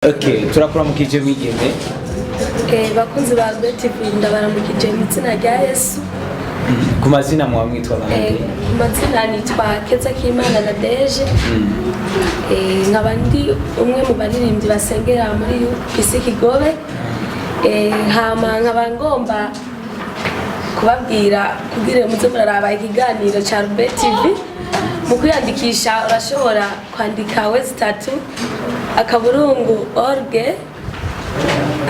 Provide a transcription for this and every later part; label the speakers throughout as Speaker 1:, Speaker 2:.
Speaker 1: Okay, turakuramukije mwigeme.
Speaker 2: Bakunzi ba TV ndabaramukije mu izina rya Yesu.
Speaker 1: Ku mazina mwamwitwa bande?
Speaker 2: Ku mazina nitwa Keza Kimana na Deje. Nkaba ndi umwe mu baririmbyi basengera muri UPC Kigobe. Hama nkaba ngomba kubabwira kugira muze muraraba ikiganiro cha Rube TV. Mu kwiyandikisha urashobora kwandika website akaburungu org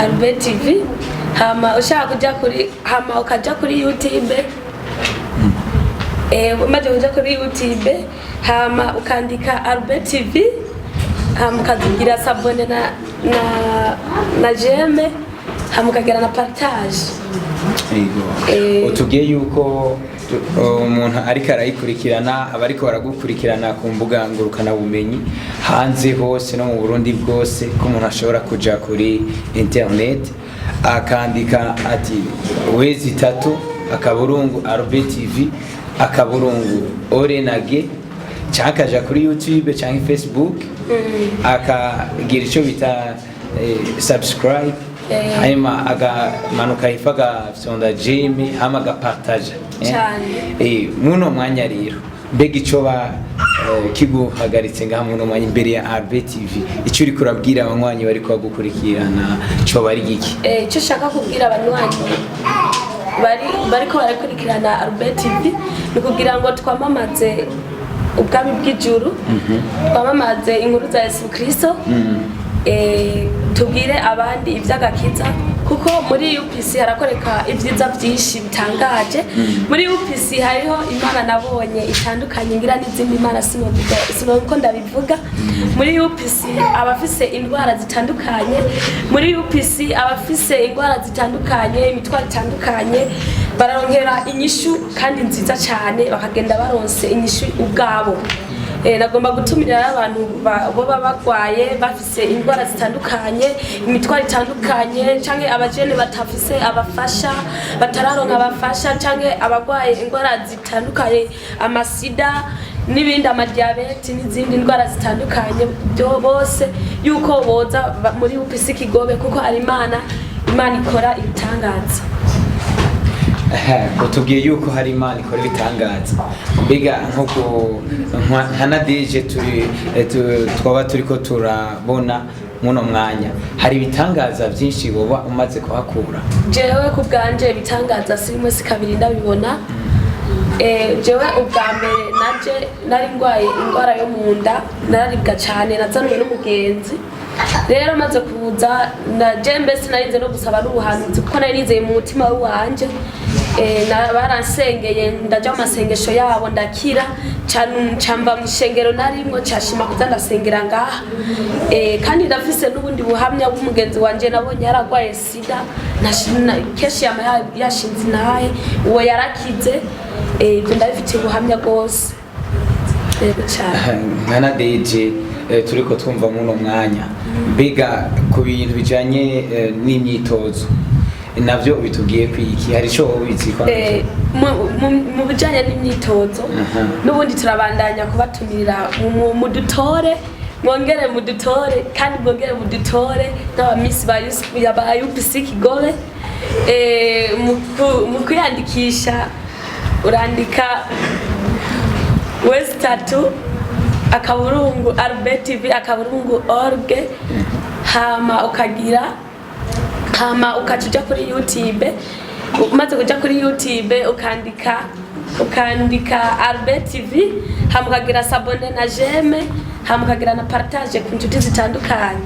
Speaker 2: Rube TV. Hama ushaka kuja kuri ukaja kuri YouTube. Umaze kuja kuri YouTube hama ukandika Rube TV. Hama ukagira sabone na j'aime. Hama ukagira na partage.
Speaker 1: Utubwiye yuko umuntu ariko arayikurikirana abariko baragukurikirana ku mbuga ngurukana bumenyi hanze hose no mu Burundi bwose ko umuntu ashobora kuja kuri internet akandika ati wezi 3 akaburungu Rube TV akaburungu orenage cyakaja kuri YouTube cyangwa Facebook akagira ico bita subscribe hanyuma agamanuka ifaga sonda Jimmy hama agapartage muno mwanya rero mbega ico ba kiguhagaritse ngaha muno mwanya imbere ya Rube TV ico uri kurabwira abanywanyi bari ko gukurikirana cyo bari giki
Speaker 2: ico shaka kubwira abanywanyi bari ko barakurikirana Rube TV ni kugira ngo twamamaze ubwami bw'ijuru twamamaze inkuru za Yesu Kristo tubwire abandi ivy'agakiza kuko muri UPC harakoreka ivyiza byinshi bitangaje muri UPC hariho imana nabonye itandukanye ngira n'izindi imana sinovuga ndabivuga muri UPC abafise indwara zitandukanye muri UPC abafise indwara zitandukanye imitwaro itandukanye bararonkera inyishu kandi nziza cyane bakagenda baronse inyishu ubwabo nagomba gutumira abantu boba bagwaye bafise indwara zitandukanye imitwaro itandukanye canke abajene batafise abafasha batararonka abafasha canke abagwaye indwara zitandukanye amasida n'ibindi amadiabete n'izindi ndwara zitandukanye byo bose yuko boza muri UPC Kigobe kuko ari imana ikora ibitangaza.
Speaker 1: Utubwiye yuko hari imana ikora ibitangaza mbega nkuko nkanadeje twaba turiko turabona muno mwanya hari ibitangaza byinshi boba umaze kuhakura
Speaker 2: jewe ku bwanje ibitangaza simwe sikabiri ndabibona jewe ubwambere naje nari ngwaye indwara yo munda nararibwa cyane nazanwe n'umugenzi rero maze kuza na jembe sinarinze no gusaba n'ubuhanuzi kuko nari nizeye mu mutima wanje baransengeye ndaja mu masengesho yabo ndakira camba mu shengero narimwo cyashima kuza ndasengera ngaha kandi ndafise n'ubundi buhamya bw'umugenzi wanje nabonye yaragwaye sida keshi yashinze naye uwo yarakize ibyo ndabifite ubuhamya bwose rero cyane
Speaker 1: nkana deje turiko twumva muno mwanya mbega ku bintu bijanye n'imyitozo navyo bitubwiye kwiki hari cyo ubizi kwa
Speaker 2: mu bijanye n'imyitozo n'ubundi turabandanya kubatumira mu dutore mwongere mu dutore kandi mwongere mu dutore n'abamisi ba UPC Kigobe mu kwiyandikisha urandika west 3 akaburungu Rube TV akaburungu org hama ukaja kuri YouTube umaze kuja kuri YouTube ukandika Rube TV hama ukagira sabone na j'aime hama ukagira na partage ku nshuti zitandukanye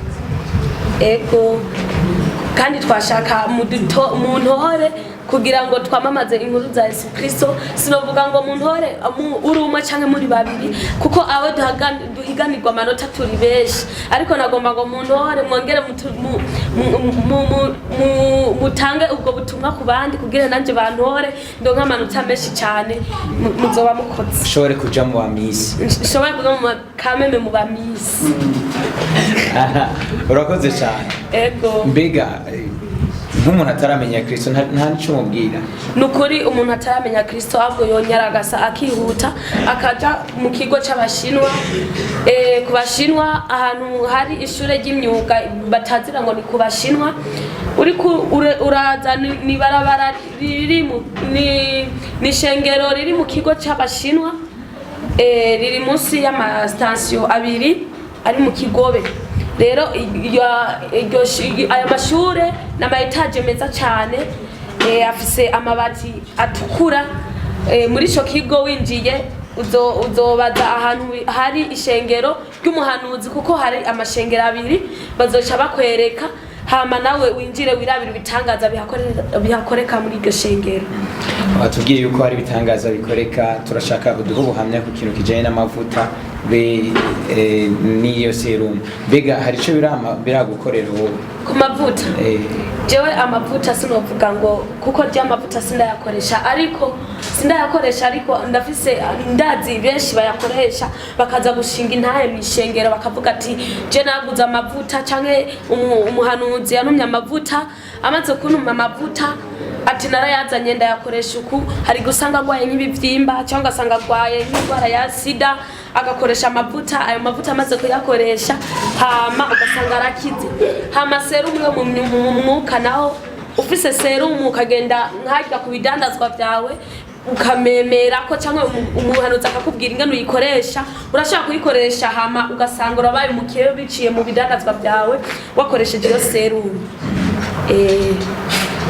Speaker 2: kandi twashaka mu ntore kugira ngo twamamaze inkuru za Yesu Kristo sinovuga ngo mu ntore uri umwe canke muri babiri kuko abo duhiganirwa amanota turi benshi ariko nagomba ngo mu ntore mwongere mutange ubwo butumwa ku bandi kugira nanje bantore ndonka amanota menshi cyane muzoba mukoze
Speaker 1: ushobore kuja mu bamisi
Speaker 2: ushobore kuja mu kameme mu bamisi
Speaker 1: urakoze cyane mbega nk'umuntu ataramenya Kristo nta nico mubwira.
Speaker 2: Nukuri umuntu ataramenya Kristo ahubwo yonyaragasa akihuta akaja mu kigo c'abashinwa ku bashinwa ahantu hari ishure ry'imyuga batazira ngo ni ku bashinwa uraza ni barabara riri ni shengero riri mu kigo c'abashinwa riri munsi y'ama station abiri ari mu Kigobe. Rero aya mashure n'ama etage meza cyane afise amabati atukura. Muri ico kigo winjiye uzobaza ahantu hari ishengero ry'umuhanuzi kuko hari amashengero abiri bazoca bakwereka hama nawe winjire wirabira ibitangaza bihakoreka muri iryo shengero.
Speaker 1: Watubwiye yuko hari ibitangaza bikoreka, turashaka uduhe ubuhamya ku kintu kijanye n'amavuta be niyo serum. Mbega hari ico biragukorera wowe
Speaker 2: ku mavuta? Jewe amavuta sinovuga ngo kuko ry'amavuta sindayakoresha ariko ndafise ndazi benshi bayakoresha bakaza gushinga intahe mwishengero bakavuga ati je naguze amavuta canke umuhanuzi yanumye amavuta amaze kunuma amavuta ati narayazanye ndayakoresha uku. Hari gusanga gwaye nk'ibivyimba cyangwa asanga gwaye nk'indwara ya sida agakoresha amavuta, ayo mavuta amaze kuyakoresha hama ugasanga arakize. Hama serum yo mu mwuka naho ufise serum ukagenda nkajya ku bidandazwa byawe ukamemera ko cyangwa umuhanuzi akakubwira ingano uyikoresha urashaka kuyikoresha hama ugasanga urabaye umukire biciye mu bidandazwa byawe wakoresheje iyo serum.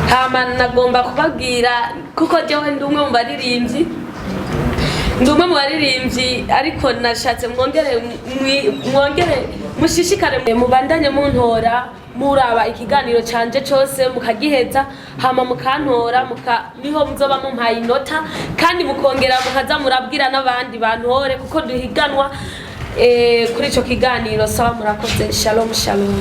Speaker 2: Hama nagomba kubabwira kuko jewe ndi umwe mu baririmbyi ariko nashatse mwongere mushishikare mubandanye muntora muraba ikiganiro canje cyose mukagiheza hama mukantora niho muzoba mumpaye inota kandi mukongera mukaza murabwira n'abandi bantore kuko duhiganwa kuri ico kiganiro. Sawa murakoze. Shalom.
Speaker 1: Shalom.